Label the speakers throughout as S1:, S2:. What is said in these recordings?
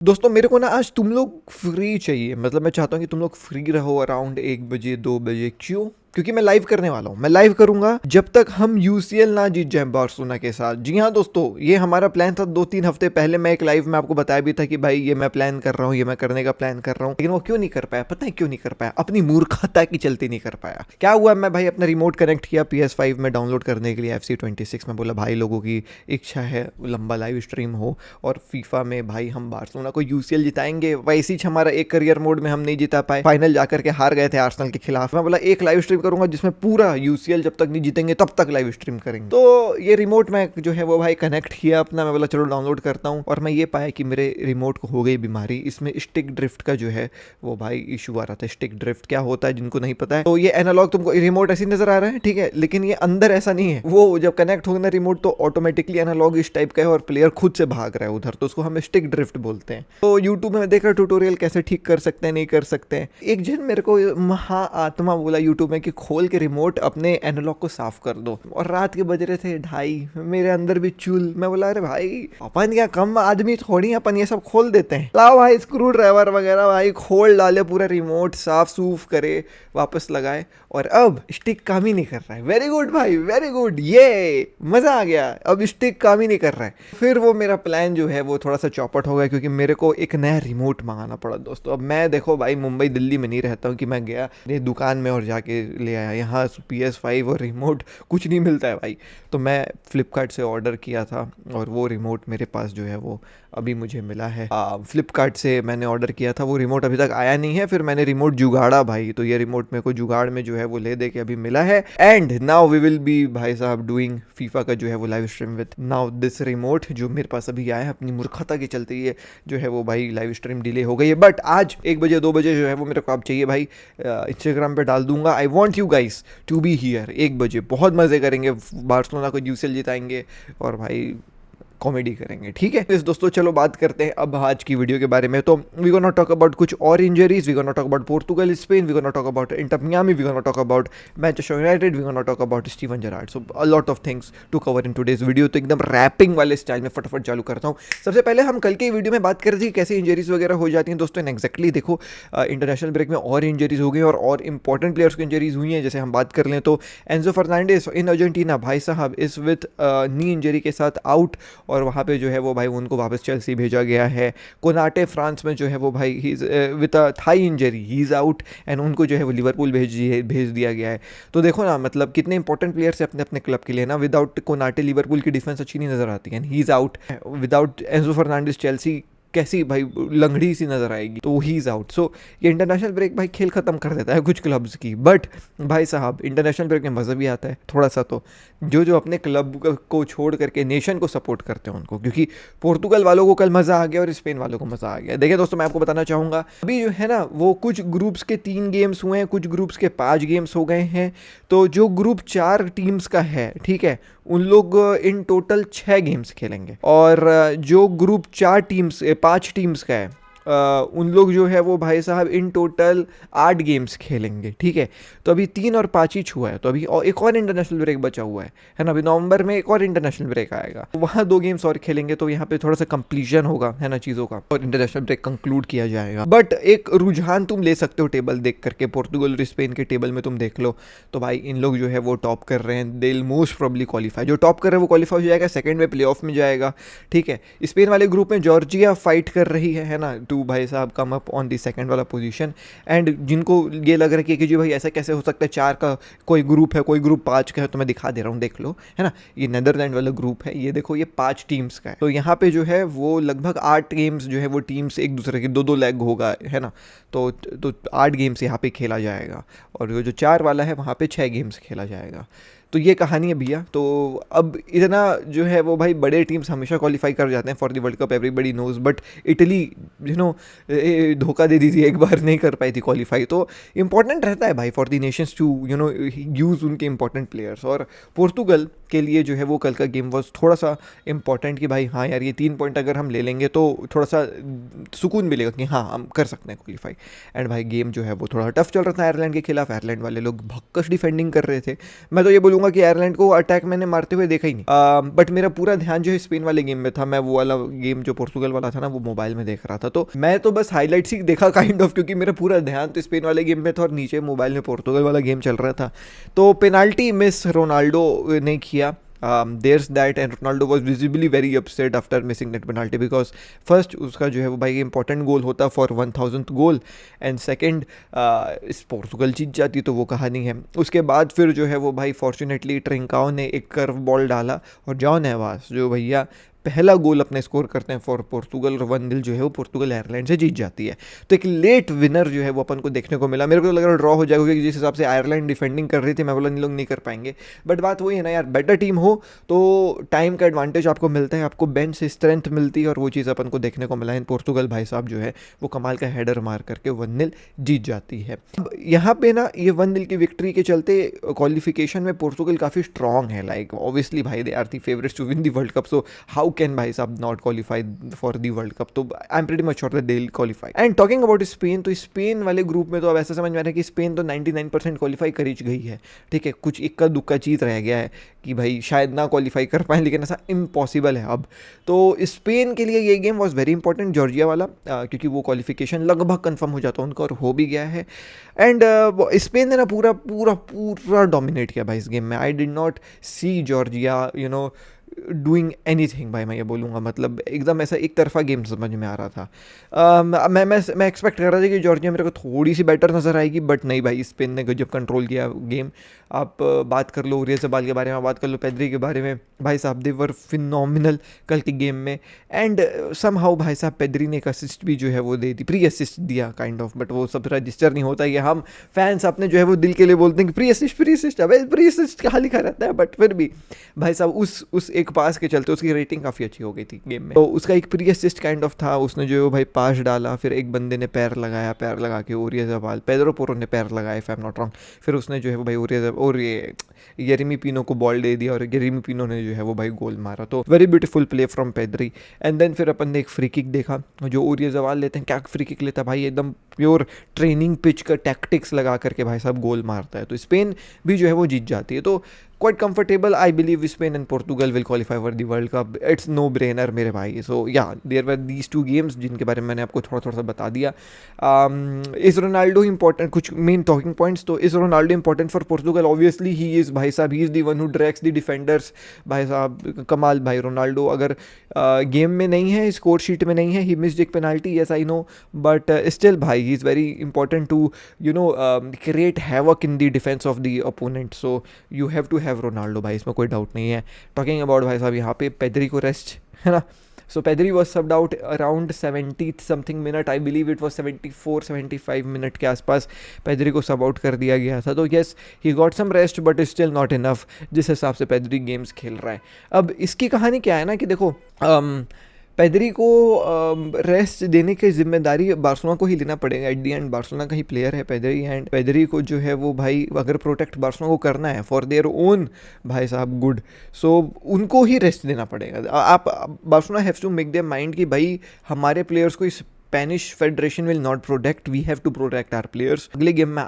S1: दोस्तों मेरे को ना आज तुम लोग फ्री चाहिए। मतलब मैं चाहता हूँ कि तुम लोग फ्री रहो अराउंड 1 बजे 2 बजे। क्यों? क्योंकि मैं लाइव करने वाला हूँ। मैं लाइव करूंगा जब तक हम यूसीएल ना जीत जाए बार्सिलोना के साथ। जी हाँ दोस्तों, ये हमारा प्लान था 2-3 हफ्ते पहले। मैं एक लाइव में आपको बताया भी था कि भाई ये मैं प्लान कर रहा हूँ, ये मैं करने का प्लान कर रहा हूँ, लेकिन वो क्यों नहीं कर पाया? पता है क्यों नहीं कर पाया? अपनी मूर्खता की चलती नहीं कर पाया। क्या हुआ, मैं भाई अपना रिमोट कनेक्ट किया PS5 में डाउनलोड करने के लिए FC26 में। बोला भाई लोगों की इच्छा है लंबा लाइव स्ट्रीम हो और फीफा में भाई हम बार्सिलोना को यूसीएल जिताएंगे। वैसे ही हमारा एक करियर मोड में हम नहीं जिता पाए, फाइनल जाकर के हार गए थे आर्सेनल के खिलाफ। मैं बोला एक लाइव स्ट्रीम करूंगा जिसमें पूरा यूसीएल जब तक नहीं जीतेंगे तब तक लाइव स्ट्रीम करेंगे। तो ये रिमोट मैं जो है वो भाई कनेक्ट किया अपना। मैं बोला चलो डाउनलोड करता हूँ, और मैं ये पाया कि मेरे रिमोट को हो गई बीमारी। इसमें स्टिक ड्रिफ्ट का जो है वो भाई इशू आ रहा था। स्टिक ड्रिफ्ट क्या होता है जिनको नहीं पता है, तो ये एनालॉग तुमको रिमोट ऐसे नजर आ रहा है, ठीक है, लेकिन ये अंदर ऐसा नहीं है। वो जब कनेक्ट होगा ना रिमोट तो ऑटोमेटिकली एनालॉग इस टाइप का है और प्लेयर खुद से भाग रहा है उधर, तो उसको हम स्टिक ड्रिफ्ट बोलते हैं। तो यूट्यूब में देखा ट्यूटोरियल कैसे ठीक कर सकते हैं, नहीं कर सकते हैं। एक जन मेरे को महा आत्मा बोला यूट्यूब में कि खोल के रिमोट अपने एनालॉग को साफ कर दो, और रात के बज रहे थे 2:30, मेरे अंदर भी चुल। मैं बोला अरे भाई अपन क्या कम आदमी थोड़ी, अपन ये सब खोल देते हैं। लाओ भाई स्क्रू ड्राइवर वगैरह भाई खोल डाले, पूरा रिमोट साफ सूफ करे, वापस लगाए, और अब स्टिक काम ही नहीं कर रहा है। वेरी गुड भाई, वेरी गुड, ये मजा आ गया। अब स्टिक काम ही नहीं कर रहा है। फिर वो मेरा प्लान जो है वो थोड़ा सा चौपट हो गया, क्योंकि मेरे को एक नया रिमोट मंगाना पड़ा दोस्तों। अब मैं देखो भाई मुंबई दिल्ली में नहीं रहता हूँ कि मैं गया ये दुकान में और जाके ले आया। यहाँ PS5 और रिमोट कुछ नहीं मिलता है भाई। तो मैं फ्लिपकार्ट से ऑर्डर किया था, और वो रिमोट मेरे पास जो है वो अभी मुझे मिला है। फ्लिपकार्ट से मैंने ऑर्डर किया था, वो रिमोट अभी तक आया नहीं है। फिर मैंने रिमोट जुगाड़ा भाई, तो ये रिमोट मेरे को जुगाड़ में जो है वो ले दे के अभी मिला है। And now we will be भाई साहब डूइंग फीफा का जो है वो live stream with now this remote जो मेरे पास अभी आया है। अपनी मूर्खता के चलते ये जो है वो भाई लाइव स्ट्रीम डिले हो गई है, बट आज 1 बजे 2 बजे जो है वो मेरे को अब चाहिए भाई। इंस्टाग्राम पे डाल दूंगा, I want you guys to be here 1 बजे। बहुत मजे करेंगे, बार्सिलोना को यूसीएल जिताएंगे और भाई कॉमेडी करेंगे, ठीक है। इस दोस्तों चलो बात करते हैं अब आज की वीडियो के बारे में। तो वी गोना टॉक अबाउट कुछ और injuries, we gonna talk about Portugal Spain, we gonna talk about Inter Miami, we gonna talk about Manchester United, we gonna talk about Steven Gerrard. So a lot of things to cover in today's video. तो एकदम wrapping वाले style में फटाफट चालू करता हूँ। सबसे पहले हम कल की वीडियो में बात कर रहे थे कैसे इंजरीज वगैरह हो जाती हैं दोस्तों। एग्जैक्टली देखो इंटरनेशनल ब्रेक में और इंजरीज हो गई और इंपॉर्टेंट प्लेयर्स की इंजरीज हुई हैं। जैसे हम बात कर लें तो एंजो फर्नांडिस इन अर्जेंटीना भाई साहब इस विथ नी इंजरी के साथ आउट, और वहाँ पे जो है वो भाई उनको वापस चेल्सी भेजा गया है। कोनाटे फ्रांस में जो है वो भाई he is with a thigh injury, he is out, and उनको जो है वो लिवरपूल भेज दिया गया है। तो देखो ना, मतलब कितने इंपॉर्टेंट प्लेयर्स हैं अपने अपने क्लब के लिए ना। विदाउट कोनाटे लिवरपूल की डिफेंस अच्छी नहीं नजर आती है, ही is out. Without Enzo Fernandez Chelsea कैसी भाई लंगड़ी सी नजर आएगी, तो ही इज आउट। सो ये इंटरनेशनल ब्रेक भाई खेल खत्म कर देता है कुछ क्लब्स की, बट भाई साहब इंटरनेशनल ब्रेक में मज़ा भी आता है थोड़ा सा। तो जो अपने क्लब को छोड़ करके नेशन को सपोर्ट करते हैं उनको, क्योंकि पोर्तुगल वालों को कल मज़ा आ गया और स्पेन वालों को मज़ा आ गया। देखिए दोस्तों, मैं आपको बताना चाहूँगा अभी जो है ना वो कुछ ग्रुप्स के 3 गेम्स हुए हैं, कुछ ग्रुप्स के 5 गेम्स हो गए हैं। तो जो ग्रुप 4 टीम्स का है, ठीक है, उन लोग इन टोटल 6 गेम्स खेलेंगे, और जो ग्रुप 5 टीम्स का है उन लोग जो है वो भाई साहब इन टोटल 8 गेम्स खेलेंगे, ठीक है। तो अभी 3 और 5 ही छुआ है, तो अभी एक और इंटरनेशनल ब्रेक बचा हुआ है ना। अभी नवंबर में एक और इंटरनेशनल ब्रेक आएगा, तो वहाँ 2 गेम्स और खेलेंगे, तो यहाँ पे थोड़ा सा कंप्लीशन होगा है ना चीज़ों का, और इंटरनेशनल ब्रेक कंक्लूड किया जाएगा। बट एक रुझान तुम ले सकते हो टेबल देख करके, पोर्तुगल और स्पेन के टेबल में तुम देख लो, तो भाई इन लोग जो है वो टॉप कर रहे हैं। दे मोस्ट प्रॉब्ली क्वालिफाई, जो टॉप कर रहे हैं वो क्वालिफाई हो जाएगा, सेकंड में प्ले ऑफ में जाएगा, ठीक है। स्पेन वाले ग्रुप में जॉर्जिया फाइट कर रही है ना, टू भाई साहब come up on the second वाला पोजीशन। एंड जिनको ये लग रहा है कि जी भाई ऐसा कैसे हो सकता है, 4 का कोई ग्रुप है, कोई ग्रुप 5 का है, तो मैं दिखा दे रहा हूँ, देख लो है ना। ये नेदरलैंड वाला ग्रुप है, ये देखो, ये 5 टीम्स का है। तो यहाँ पे जो है वो लगभग 8 गेम्स जो है वो टीम्स एक दूसरे के 2-2 लेग होगा है ना। तो 8 गेम्स यहाँ पे खेला जाएगा, और जो 4 वाला है वहाँ पे 6 गेम्स खेला जाएगा। तो ये कहानी है भैया। तो अब इतना जो है वो भाई बड़े टीम्स हमेशा क्वालिफाई कर जाते हैं for the world cup, everybody knows, but Italy धोखा दे दी थी, एक बार नहीं कर पाई थी क्वालिफाई। तो इंपॉर्टेंट रहता है भाई for the nations to use उनके इंपॉर्टेंट प्लेयर्स। और पोर्तुगल के लिए जो है वो कल का गेम वॉज थोड़ा सा इंपॉर्टेंट कि भाई हाँ यार ये 3 पॉइंट अगर हम ले लेंगे तो थोड़ा सा सुकून मिलेगा कि हाँ हम कर सकते हैं क्वालिफाई। एंड भाई गेम जो है वो थोड़ा टफ चल रहा था आयरलैंड के खिलाफ। आयरलैंड वाले लोग भक्कश डिफेंडिंग कर रहे थे। मैं तो ये बोलूँगा बोलूंगा कि आयरलैंड को अटैक मैंने मारते हुए देखा ही नहीं, बट मेरा पूरा ध्यान जो है स्पेन वाले गेम में था। मैं वो वाला गेम जो पोर्तुगल वाला था ना, वो मोबाइल में देख रहा था, तो मैं तो बस हाईलाइट्स ही देखा काइंड ऑफ, क्योंकि मेरा पूरा ध्यान तो स्पेन वाले गेम में था और नीचे मोबाइल में पोर्तुगल वाला गेम चल रहा था। तो पेनाल्टी मिस रोनाल्डो ने किया, there's that, and Ronaldo was visibly very upset after missing that penalty because first उसका जो है वो भाई इंपॉर्टेंट गोल होता for 1000th goal, and second इस पोर्तुगल जीत जाती तो वो कहानी है। उसके बाद फिर जो है वो भाई फॉर्चुनेटली ट्रिंकाओ ने एक कर्व बॉल डाला और जॉन नेवास जो भैया पहला गोल अपने स्कोर करते हैं फॉर पोर्तुगल, और 1-0 जो है वो पोर्तुगल आयरलैंड से जीत जाती है। तो एक लेट विनर जो है वो अपन को देखने को मिला। मेरे को तो लग रहा ड्रॉ हो जाएगा, क्योंकि जिस हिसाब से आयरलैंड डिफेंडिंग कर रही थी मैं बोला इन लोग नहीं कर पाएंगे, बट बात वही है ना यार, बेटर टीम हो तो टाइम का एडवांटेज आपको मिलता है, आपको बेंच से स्ट्रेंथ मिलती है, और वो चीज़ अपन को देखने को मिला है। पोर्तुगल भाई साहब जो है वो कमाल का हेडर मार करके 1-0 जीत जाती है। यहाँ पे ना ये 1-0 की विक्ट्री के चलते क्वालिफिकेशन में पोर्तुगल काफ़ी स्ट्रॉन्ग है। लाइक ऑब्वियसली भाई they are the favourites to win the world cup, so how can भाई साहब not qualified for the World Cup, तो I'm pretty much sure that they'll qualify. And talking about Spain, तो Spain वाले group में तो अब ऐसा समझ में आ रहा है कि स्पेन तो 99% क्वालिफाई कर ही गई है, ठीक है, कुछ इक्का दुक्का चीज़ रह गया है कि भाई शायद ना क्वालिफाई कर पाए, लेकिन ऐसा इम्पॉसिबल है अब। तो स्पेन के लिए ये game was very important, Georgia वाला, क्योंकि वो क्वालिफिकेशन लगभग कंफर्म हो जाता उनका, और हो भी गया है। एंड स्पेन ने ना पूरा पूरा पूरा डोमिनेट किया भाई इस गेम में। I did not see Georgia doing anything भाई, मैं ये बोलूँगा, मतलब एकदम ऐसा एक तरफा गेम समझ में आ रहा था। मैं एक्सपेक्ट कर रहा था कि जॉर्जिया मेरे को थोड़ी सी बेटर नज़र आएगी, बट नहीं भाई, स्पेन ने गजब कंट्रोल किया गेम। आप बात कर लो ओरियाज़ाबाल के बारे में, बात कर लो पेद्री के बारे में, भाई साहब दे वर फिनोमिनल कल के गेम में। एंड समहाउ भाई साहब पेद्री ने एक असिस्ट भी जो है वो दे दी, प्री असिस्ट दिया काइंड ऑफ, बट वो सब रजिस्टर नहीं होता। ये हम फैंस अपने जो है वो दिल के लिए बोलते हैं कि प्री असिस्ट, अब प्री असिस्ट कहाँ लिखा रहता है, बट फिर भी भाई साहब उस एक पास के चलते उसकी रेटिंग काफ़ी अच्छी हो गई थी गेम में। तो उसका एक प्री असिस्ट काइंड ऑफ था, उसने जो है भाई पास डाला, फिर एक बंदे ने पैर लगाया, पैर लगा के ओरियाज़ाबाल, पेड्रो पोरो ने पैर लगाया if I am not wrong, फिर उसने जो है वो भाई ओरियाज़ाबाल और ये येरेमी पिनो को बॉल दे दिया, और येरेमी पिनो ने जो है वो भाई गोल मारा। तो very beautiful play from Pedri. And then फिर अपन ने एक फ्री किक देखा जो ओरियाज़ाबाल लेते हैं, क्या फ्री किक लेता है भाई, एकदम प्योर ट्रेनिंग पिच का टैक्टिक्स लगा करके भाई साहब गोल मारता है। तो स्पेन भी जो है वो जीत जाती है। तो quite comfortable, I believe Spain and Portugal will qualify for the World Cup. It's no brainer मेरे भाई। So yeah, there were these two games जिनके बारे में मैंने आपको थोड़ा सा बता दिया। इज रोनाल्डो important, कुछ मेन टॉकिंग पॉइंट्स, तो is Ronaldo important for Portugal? Obviously he is भाई साहब, he is the one who directs the defenders। भाई साहब कमाल भाई रोनाल्डो, अगर गेम में नहीं है, स्कोर शीट में नहीं है, he missed एक penalty, yes I know, but still भाई he is very important to create havoc in the defense of the opponent, so you have to have Ronaldo भाई, इसमें कोई डाउट नहीं है। टॉकिंग अबाउट भाई साहब यहाँ पे पेद्री को रेस्ट है ना, so Pedri was subbed out around 70 something minute, I believe it was 74-75 minute के आसपास पेद्री को सब आउट कर दिया गया था। तो yes he got some rest, but still not enough जिस हिसाब से पेद्री गेम्स खेल रहा है। अब इसकी कहानी क्या है ना कि देखो, पेद्री को रेस्ट देने की जिम्मेदारी बार्सिलोना को ही लेना पड़ेगा। एट दी एंड बार्सिलोना का ही प्लेयर है पेद्री, एंड पेद्री को जो है वो भाई अगर प्रोटेक्ट बार्सिलोना को करना है फॉर देयर ओन भाई साहब गुड, सो उनको ही रेस्ट देना पड़ेगा। आप Barcelona haves to make their mind कि भाई हमारे प्लेयर्स को इस Spanish Federation will not protect, we have to protect our players। अगले गेम में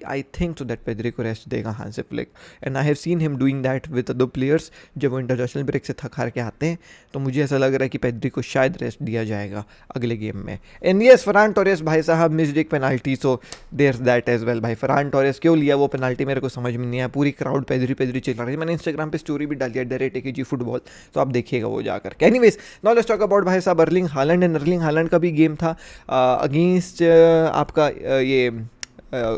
S1: I think so that Pedri को रेस्ट देगा Hansi Flick, and I have seen him doing that with other players. जब वो international break से थक हार के आते हैं तो मुझे ऐसा लग रहा है कि पेद्री को शायद रेस्ट दिया जाएगा अगले गेम में। एंड यस, फरहान टोरेस भाई साहब मिस्ड एक penalty, so there's that as well. भाई फरहान टोरेस क्यों लिया वो पेनाल्टी मेरे को समझ में नहीं आया, पूरी क्राउड पेद्री चिल्ला रही थी। मैंने इंस्टाग्राम पे स्टोरी भी डाली है @AKG फुटबॉल, तो आप देखिएगा वो जाकर के। Anyways, now let's talk about भाई साहब Erling Haaland, and Erling Haaland का भी गेम था अगेंस्ट आपका ये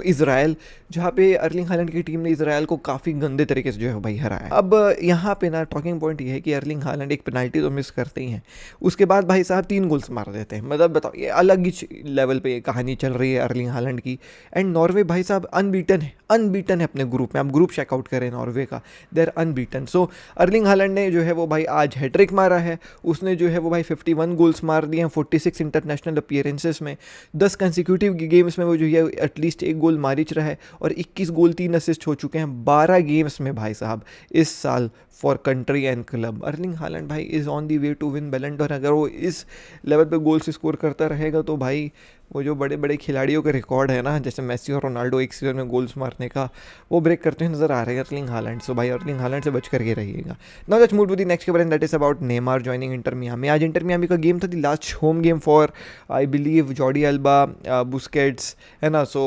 S1: इज़राइल, जहाँ पे अर्लिंग हालैंड की टीम ने इज़राइल को काफ़ी गंदे तरीके से जो है भाई हराया। अब यहाँ पे ना टॉकिंग पॉइंट ये है कि अर्लिंग हालैंड एक पेनाल्टी तो मिस करते ही हैं, उसके बाद भाई साहब 3 गोल्स मार देते हैं। मतलब बताओ, ये अलग ही लेवल पे ये कहानी चल रही है अर्लिंग हालैंड की। एंड नॉर्वे भाई साहब अनबीटन है अपने ग्रुप में। आप ग्रुप चेकआउट करें नॉर्वे का, they are unbeaten. So Erling Haaland ने जो है वो भाई आज हैट्रिक मारा है, उसने जो है वो भाई 51 गोल्स मार दिए हैं 46 इंटरनेशनल अपीयरेंसेस में। 10 कंसिक्यूटिव गेम्स में वो जो है एटलीस्ट एक गोल मारिच रहा है, और 21 गोल 3 असिस्ट हो चुके हैं 12 गेम्स में भाई साहब इस साल for country and club. Erling Haaland भाई is on the way to win Ballon d'Or. अगर वो इस लेवल पे गोल्स स्कोर करता रहेगा तो भाई वो जो बड़े बड़े खिलाड़ियों का रिकॉर्ड है ना, जैसे मेसी और रोनाल्डो एक सीजन में गोल्स मारने का, वो ब्रेक करते हुए नजर आ रहे हैं अर्लिंग हालैंड। सो भाई अर्लिंग हालैंड से बच करके रहिएगा। Now let's move to the next खबर and that is about Neymar joining Inter Miami. आज इंटर मियामी का गेम था, the last home game for I believe Jordi Alba, Busquets, है ना। So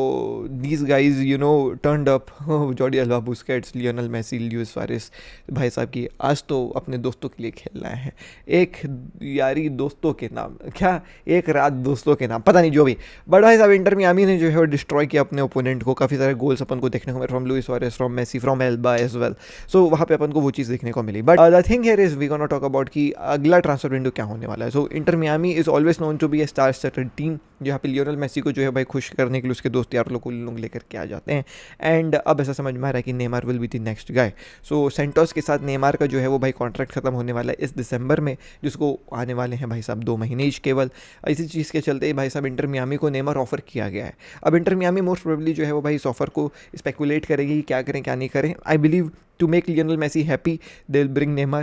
S1: these guys you know turned up, Jordi Alba, Busquets, Lionel Messi, Luis Suarez. भाई साहब की आज तो अपने दोस्तों के लिए खेलना है, एक यारी दोस्तों के नाम, क्या एक रात दोस्तों के नाम, पता नहीं जो भी। बट भाई साहब इंटर मियामी ने जो है वो डिस्ट्रॉय किया अपने ओपोनेंट को। काफ़ी सारे गोल्स अपन को देखने को मिले from Luis Suarez, from Messi, from Alba as well. So वहाँ पे अपन को वो चीज़ देखने को मिली। But the thing here is we gonna talk about कि अगला ट्रांसफर विंडो क्या होने वाला है। So Inter Miami is always known to be a star studded team, जहाँ पे लियोनेल मेसी को जो है भाई खुश करने के लिए उसके दोस्त यार लोग लेकर के आ जाते हैं। एंड अब ऐसा समझ में आ रहा है कि Neymar will be the next guy. So Santos के साथ नेमार का जो है वो भाई कॉन्ट्रैक्ट खत्म होने वाला है इस दिसंबर में, जिसको आने वाले हैं भाई साहब 2 महीने ही केवल। इसी चीज़ के चलते ही भाई साहब इंटर मियामी को नेमार ऑफर किया गया है। अब इंटर मियामी मोस्ट प्रोबेबली जो है वो भाई इस ऑफर को स्पेकुलेट करेगी कि क्या करें क्या नहीं करें। I believe to make Lionel Messi happy they'll bring Neymar,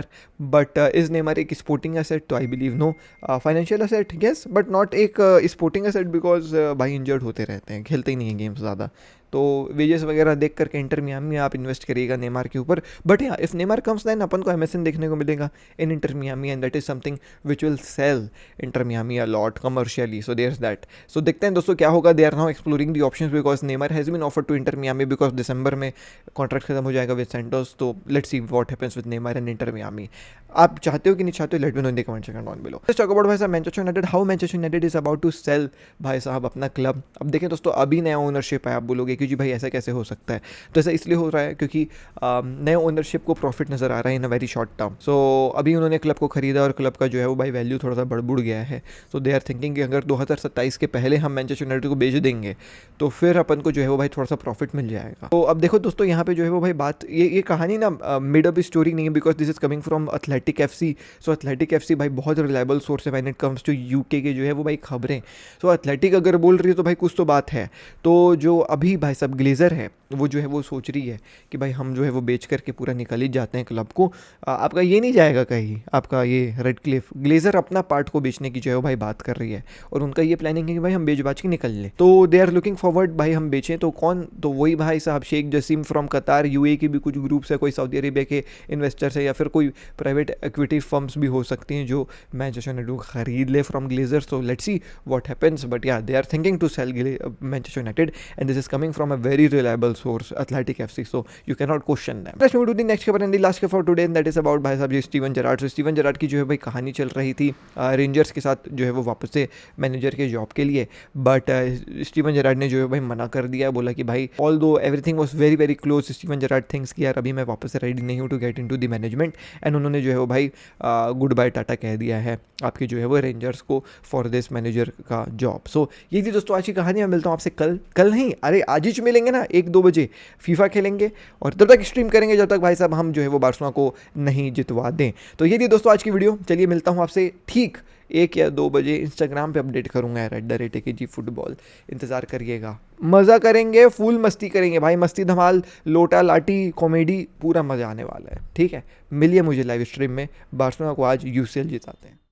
S1: but is Neymar एक sporting asset? तो I believe no. Financial asset yes, but not एक sporting asset because भाई इंजर्ड होते रहते हैं, खेलते ही नहीं है गेम्स ज़्यादा। तो वेजेस वगैरह देख करके इंटर मियामी में आप इन्वेस्ट करिएगा नेमार के ऊपर। But yeah if Neymar comes then अपन को MSN देखने को मिलेगा in Inter Miami and that is something which will sell Inter Miami a lot commercially. So there is that. So देखते हैं दोस्तों क्या होगा। They are now exploring the options because Neymar has been offer to Inter Miami because दिसंबर में contract खत्म हो जाएगा विद सेंटोस। तो let's see what happens with Neymar and inter Miami. आप चाहते हो कि नहीं चाहते हो, let me know in the comment section down below. Let's talk about भाई साहब Manchester United, how Manchester United is about to sell भाई साहब अपना क्लब। अब देखें दोस्तों अभी नया ओनरशिप है, आप बोलोगे कि जी भाई ऐसा कैसे हो सकता है। तो ऐसा इसलिए हो रहा है क्योंकि नए ओनरशिप को प्रॉफिट नज़र आ रहा है इन अ वेरी शॉर्ट टर्म। सो अभी उन्होंने क्लब को खरीदा और क्लब का जो है वो भाई वैल्यू थोड़ा सा बढ़ गया है। सो दे आर थिंकिंग कि अगर 2027 के पहले हम मैनचेस्टर यूनाइटेड को बेच देंगे तो फिर अपन को जो है वो भाई थोड़ा सा प्रॉफिट मिल जाएगा। तो अब देखो दोस्तों यहाँ पे जो है वो भाई बात ये कहानी ना मेड अप स्टोरी नहीं है because this is coming from Athletic FC। So Athletic FC भाई बहुत रिलायबल सोर्स है when it comes to UK के जो है वो भाई खबरें। सो एथलेटिक अगर बोल रही है तो भाई कुछ तो बात है। तो जो अभी भाई साहब ग्लेजर है वो जो है वो सोच रही है कि भाई हम जो है वो बेच करके पूरा निकल ही जाते हैं क्लब को। आपका ये नहीं जाएगा कहीं, आपका ये रेडक्लिफ ग्लेजर अपना पार्ट को बेचने की जो है वो भाई बात कर रही है और उनका ये प्लानिंग है कि भाई हम बेच बाच के निकल लें। तो दे आर लुकिंग फॉरवर्ड भाई हम बेचें तो कौन, तो वही भाई साहब शेख जसीम फ्रॉम कतार, UAE की भी कुछ ग्रुप्स है, कोई सऊदी अरेबिया के इन्वेस्टर्स है या फिर कोई प्राइवेट इक्विटी फर्म्स भी हो सकती हैं जो मैनचेस्टर यूनाइटेड को खरीद ले from Glazers. So let's see what happens. But yeah they are thinking to sell Manchester United and this is coming from a very reliable source Athletic FC, so you cannot question them. Let's move to the next खबर and the last for today and that is about भाई साहब जी Steven Gerrard. So Steven Gerrard की जो है भाई कहानी चल रही थी रेंजर्स के साथ जो है वो वापस से मैनेजर के जॉब के लिए। बट स्टीवन जेरार्ड ने जो है भाई मना कर दिया, बोला कि भाई although everything was very very close, Steven Gerrard thinks कि यार अभी मैं वापस से रेडी नहीं हूँ to get into the management. And उन्होंने जो है वो भाई गुड बाय टाटा कह दिया है आपके जो है वो रेंजर्स को फॉर दिस मैनेजर का जॉब। सो ये थी दोस्तों आज की कहानी। मैं मिलता हूँ आपसे कल नहीं, अरे आज ही मिलेंगे ना 1-2 बजे फीफा खेलेंगे और तब तक स्ट्रीम करेंगे जब तक भाई साहब हम जो है वो बार्सिलोना को नहीं जितवा दें। तो ये थी दोस्तों आज की वीडियो। चलिए मिलता हूँ आपसे ठीक 1 या 2 बजे। इंस्टाग्राम पे अपडेट करूँगा यार @AKG फुटबॉल, इंतज़ार करिएगा। मज़ा करेंगे, फुल मस्ती करेंगे भाई, मस्ती धमाल, लोटा लाटी कॉमेडी, पूरा मज़ा आने वाला है। ठीक है, मिलिए मुझे लाइव स्ट्रीम में। बार्सिलोना को आज UCL जिताते हैं।